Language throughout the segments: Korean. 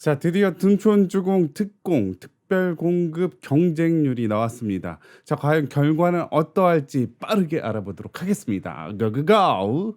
자, 드디어 둔촌주공 특공 특별 공급 경쟁률이 나왔습니다. 자, 과연 결과는 어떠할지 빠르게 알아보도록 하겠습니다. 고고고!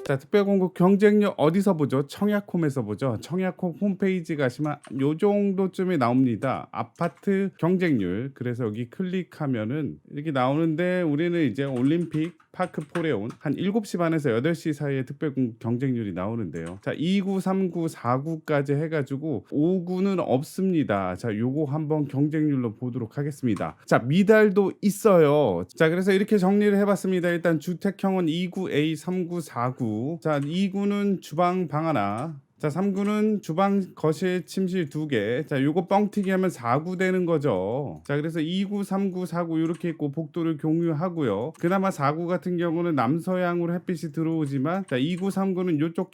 자, 특별공급 경쟁률 어디서 보죠? 청약홈에서 보죠. 청약홈 홈페이지 가시면 요 정도쯤에 나옵니다. 아파트 경쟁률. 그래서 여기 클릭하면은 이렇게 나오는데, 우리는 이제 올림픽 파크 포레온 한 7시 반에서 8시 사이에 특별공급 경쟁률이 나오는데요. 자, 2구, 3구, 4구까지 해가지고 5구는 없습니다. 자, 요거 한번 경쟁률로 보도록 하겠습니다. 자, 미달도 있어요. 자, 그래서 이렇게 정리를 해봤습니다. 일단 주택형은 2구 A, 3구, 4구. 자, 2구는 주방 방 하나. 자, 3구는 주방, 거실, 침실 2개. 자, 요거 뻥튀기 하면 4구 되는 거죠. 자, 그래서 2구, 3구, 4구 이렇게 있고 복도를 공유하고요. 그나마 4구 같은 경우는 남서향으로 햇빛이 들어오지만, 자, 2구, 3구는 요쪽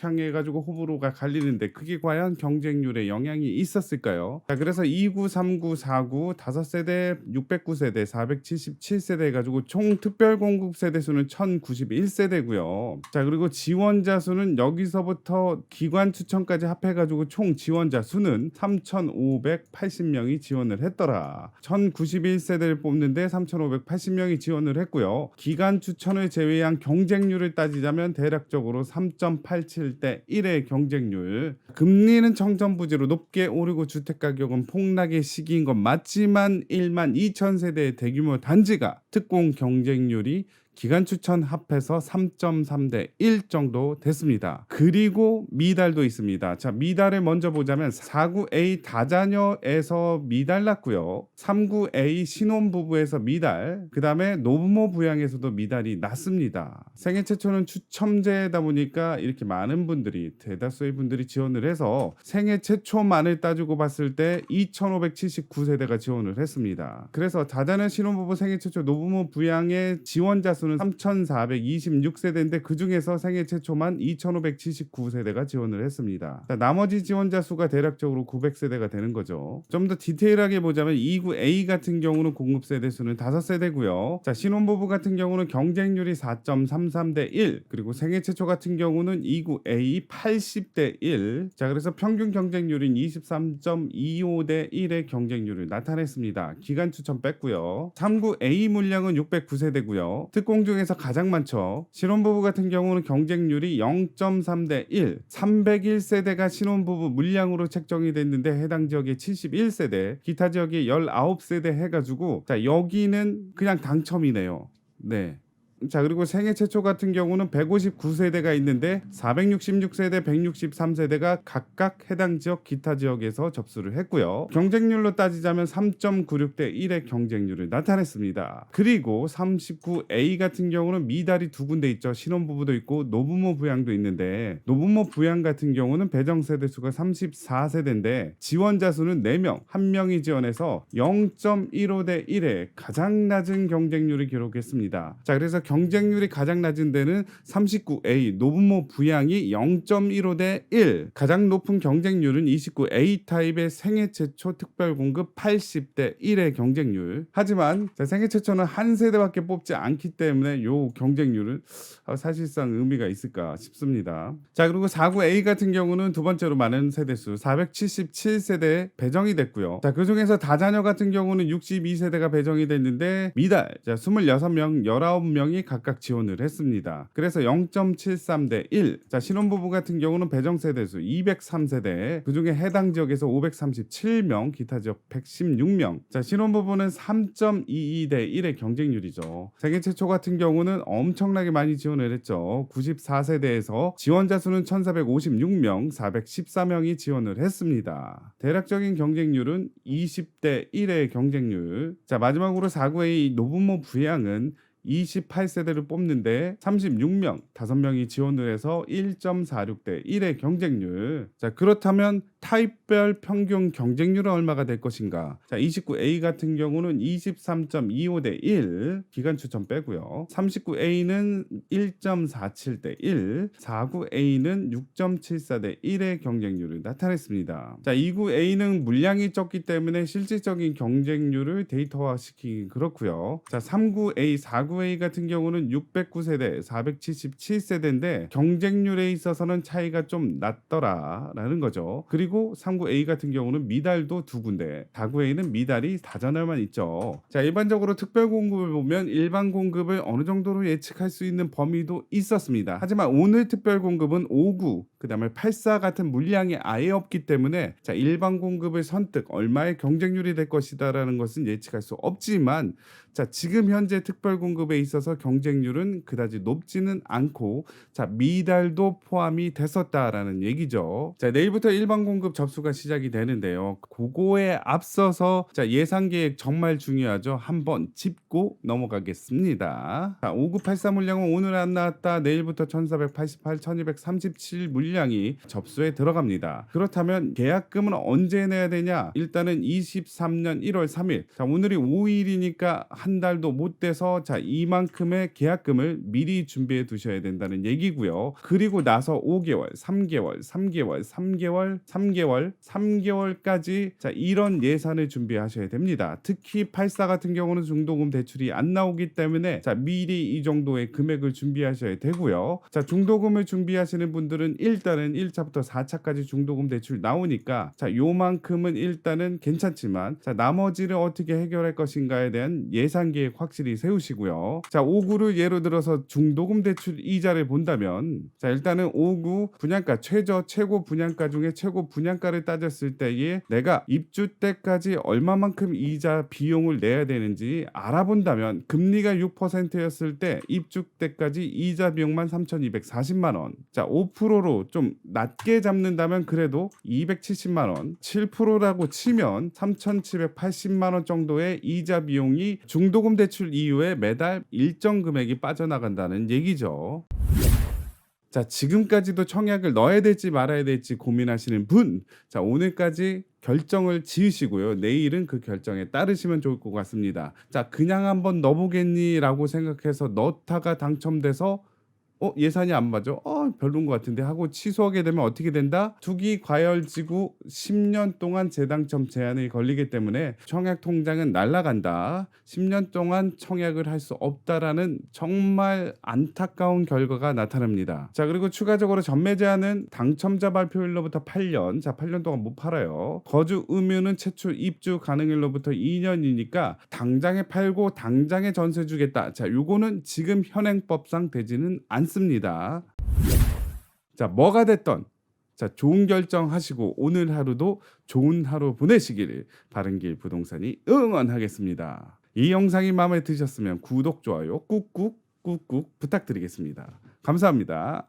향 해가지고 호불호가 갈리는데 그게 과연 경쟁률에 영향이 있었을까요? 자, 그래서 2구, 3구, 4구 5세대, 609세대, 477세대 해가지고 총 특별 공급 세대 수는 1091세대고요. 자, 그리고 지원자 수는 여기서부터 기관 추천까지 합해가지고 총 지원자 수는 3,580명이 지원을 했더라. 1091세대를 뽑는데 3,580명이 지원을 했고요. 기관 추천을 제외한 경쟁률을 따지자면 대략적으로 3.87대 1의 경쟁률. 금리는 청정부지로 높게 오르고 주택가격은 폭락의 시기인 건 맞지만 1만 2천 세대의 대규모 단지가 특공 경쟁률이 기간 추천 합해서 3.3대 1 정도 됐습니다. 그리고 미달도 있습니다. 자, 미달을 먼저 보자면 4구A 다자녀에서 미달 났고요. 3구A 신혼부부에서 미달, 그 다음에 노부모 부양에서도 미달이 났습니다. 생애 최초는 추첨제다 보니까 이렇게 많은 분들이, 대다수의 분들이 지원을 해서 생애 최초만을 따지고 봤을 때 2,579세대가 지원을 했습니다. 그래서 다자녀 신혼부부 생애 최초 노부모 부양의 지원자 수는 3,426세대인데 그 중에서 생애 최초만 2,579세대가 지원을 했습니다. 자, 나머지 지원자 수가 대략적으로 900세대가 되는 거죠. 좀 더 디테일하게 보자면 2구 A 같은 경우는 공급 세대 수는 5세대고요. 자, 신혼부부 같은 경우는 경쟁률이 4.33대 1, 그리고 생애 최초 같은 경우는 2구 A 80대 1. 자, 그래서 평균 경쟁률인 23.25대 1의 경쟁률을 나타냈습니다. 기간 추천 뺐고요. 3구 A 물량은 609세대고요. 특공 중에서 가장 많죠. 신혼부부 같은 경우는 경쟁률이 0.3대 1, 301세대가 신혼부부 물량으로 책정이 됐는데 해당 지역에 71세대, 기타 지역에 19세대 해가지고, 자, 여기는 그냥 당첨이네요. 네. 자, 그리고 생애 최초 같은 경우는 159세대가 있는데 466세대, 163세대가 각각 해당 지역, 기타 지역에서 접수를 했고요. 경쟁률로 따지자면 3.96대 1의 경쟁률을 나타냈습니다. 그리고 39A 같은 경우는 미달이 2군데 있죠. 신혼부부도 있고 노부모 부양도 있는데, 노부모 부양 같은 경우는 배정세대 수가 34세대인데 지원자 수는 4명, 1명이 지원해서 0.15대 1의 가장 낮은 경쟁률을 기록했습니다. 자, 그래서 경쟁률이 가장 낮은 데는 39A 노부모 부양이 0.15대 1, 가장 높은 경쟁률은 29A 타입의 생애 최초 특별 공급 80대 1의 경쟁률. 하지만 생애 최초는 한 세대밖에 뽑지 않기 때문에 요 경쟁률은 사실상 의미가 있을까 싶습니다. 자, 그리고 4구A 같은 경우는 두 번째로 많은 세대수 477세대에 배정이 됐고요. 자, 그 중에서 다자녀 같은 경우는 62세대가 배정이 됐는데 미달, 자, 26명, 19명이 각각 지원을 했습니다. 그래서 0.73대 1. 자, 신혼부부 같은 경우는 배정 세대수 203세대, 그중에 해당 지역에서 537명, 기타 지역 116명. 자, 신혼부부는 3.22대 1의 경쟁률이죠. 생애 최초 같은 경우는 엄청나게 많이 지원을 했죠. 94세대에서 지원자 수는 1,456명, 414명이 지원을 했습니다. 대략적인 경쟁률은 20대 1의 경쟁률. 자, 마지막으로 4구의 노부모 부양은 28세대를 뽑는데 36명, 5명이 지원을 해서 1.46대 1의 경쟁률. 자, 그렇다면 타입별 평균 경쟁률은 얼마가 될 것인가? 자, 29A 같은 경우는 23.25대 1, 기간 추천 빼고요. 39A는 1.47대 1, 49A는 6.74대 1의 경쟁률을 나타냈습니다. 자, 29A는 물량이 적기 때문에 실질적인 경쟁률을 데이터화시키기 그렇고요. 자, 39A, 49 다구웨이 같은 경우는 609세대, 477세대인데 경쟁률에 있어서는 차이가 좀 낮더라라는 거죠. 그리고 39A 같은 경우는 미달도 두 군데, 다구웨이는 미달이 다전화만 있죠. 자, 일반적으로 특별 공급을 보면 일반 공급을 어느 정도로 예측할 수 있는 범위도 있었습니다. 하지만 오늘 특별 공급은 59, 그다음에 84 같은 물량이 아예 없기 때문에 자, 일반 공급을 선택 얼마의 경쟁률이 될 것이다라는 것은 예측할 수 없지만 자, 지금 현재 특별 공급에 있어서 경쟁률은 그다지 높지는 않고 자, 미달도 포함이 됐었다라는 얘기죠. 자, 내일부터 일반 공급 접수가 시작이 되는데요. 그거에 앞서서 자, 예상 계획 정말 중요하죠. 한번 짚고 넘어가겠습니다. 자, 5984 물량은 오늘 안 나왔다. 내일부터 1488, 1237 물량이 접수에 들어갑니다. 그렇다면 계약금은 언제 내야 되냐? 일단은 23년 1월 3일. 자, 오늘이 5일이니까 한 달도 못 돼서 자, 이만큼의 계약금을 미리 준비해 두셔야 된다는 얘기고요. 그리고 나서 5개월, 3개월, 3개월, 3개월, 3개월, 3개월까지 자, 이런 예산을 준비하셔야 됩니다. 특히 84 같은 경우는 중도금 대출이 안 나오기 때문에 자, 미리 이 정도의 금액을 준비하셔야 되고요. 자, 중도금을 준비하시는 분들은 일단은 1차부터 4차까지 중도금 대출 나오니까 자, 요만큼은 일단은 괜찮지만 자, 나머지를 어떻게 해결할 것인가에 대한 예산 계획 확실히 세우시고요. 자, 59를 예로 들어서 중도금 대출 이자를 본다면 자, 일단은 59 분양가 최고 분양가 중에 최고 분양가를 따졌을 때에 내가 입주 때까지 얼마만큼 이자 비용을 내야 되는지 알아본다면 금리가 6%였을 때 입주 때까지 이자 비용만 3,240만 원. 자, 5%로 좀 낮게 잡는다면 그래도 270만 원, 7%라고 치면 3,780만 원 정도의 이자 비용이 중도금 대출 이후에 매달 일정 금액이 빠져나간다는 얘기죠. 자, 지금까지도 청약을 넣어야 될지 말아야 될지 고민하시는 분, 자, 오늘까지 결정을 지으시고요. 내일은 그 결정에 따르시면 좋을 것 같습니다. 자, 그냥 한번 넣어보겠니? 라고 생각해서 넣다가 당첨돼서 예산이 안 맞아. 별론 것 같은데 하고 취소하게 되면 어떻게 된다? 투기 과열지구 10년 동안 재당첨 제한이 걸리기 때문에 청약 통장은 날아간다. 10년 동안 청약을 할 수 없다라는 정말 안타까운 결과가 나타납니다. 자, 그리고 추가적으로 전매 제한은 당첨자 발표일로부터 8년. 자, 8년 동안 못 팔아요. 거주 의무는 최초 입주 가능일로부터 2년이니까 당장에 팔고 당장에 전세 주겠다. 자, 요거는 지금 현행법상 되지는 않습니다. 자, 뭐가 됐던 자, 좋은 결정하시고 오늘 하루도 좋은 하루 보내시기를 바른길 부동산이 응원하겠습니다. 이 영상이 마음에 드셨으면 구독, 좋아요 꾹꾹 부탁드리겠습니다. 감사합니다.